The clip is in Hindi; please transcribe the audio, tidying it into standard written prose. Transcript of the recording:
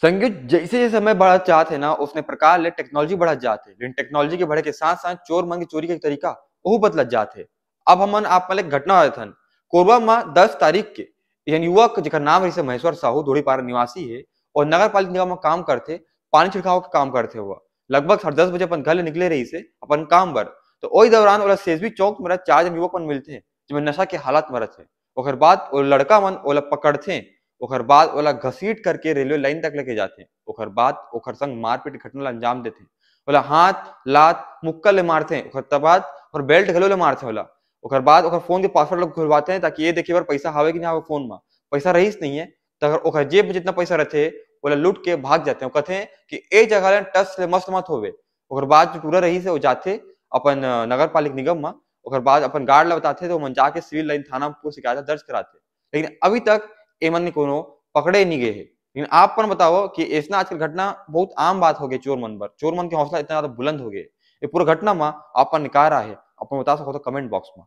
संगीत जैसे समय बढ़ा चाहत है ना उसने प्रकार ले टेक्नोलॉजी बढ़त जात है, लेकिन टेक्नोलॉजी के बढ़े के साथ साथ चोर मन के चोरी के तरीका ओहू बदलत जात है। अब हमन आप मन ले एक घटना होत हन। कोरबा में 10 तारीख के यह युवक जेकर नाम रहिसे महेश्वर साहू धुड़ीपारा निवासी है और नगर पालिका निगम में काम करथे, पानी छिड़काव के काम करथे हुआ। लगभग 10:30 बजे अपन घर ले निकले रहिसे अपन काम बर। तो ओई दौरान ओला सेसबी चौक में 4 जन युवक मन मिलथे जेमन नशा के हालत में रथे। ओकर बाद ओ लड़का मन ओला पकड़थे, ओकर बाद ओला घसीट करके रेलवे लाइन तक लेके जाथे। ओकर बाद ओकर संग मारपीट के घटना ला अंजाम देथे। ओला हाथ, लात, मुक्का ले मारथे, ओकर बाद और बेल्ट घलो ले मारथे ओला। ओकर बाद ओकर फ़ोन के पासवर्ड ल खुलवाथे ताकि ये देखे बर पैसा हवे कि नहीं हवे फ़ोन म। पैसा रहिस नहीं है त ओकर जेब में जितना पैसा रथे ओला लूट के भाग जाथे। ओ कथे कि ए जगह ले टस ले मस्त मत होवे। ओकर बाद जो टूरा रहिस है ओ जाथे अपन नगर पालिक निगम म। ओकर बाद अपन गार्ड ल बताथे तो ओमन जाके सिविल लाइन थाना में पूरी शिकायत दर्ज कराथे। लेकिन अभी तक एमन ने कोनो पकड़े नहीं गए है। लेकिन आप अपन बताओ कि ऐसना आजकल घटना बहुत आम बात हो गई चोर मन बर। चोर मन के हौसला इतना ज्यादा बुलंद हो गए। ये पूरा घटना में आपन ने का राय है? अपन बता सको तो कमेंट बॉक्स में।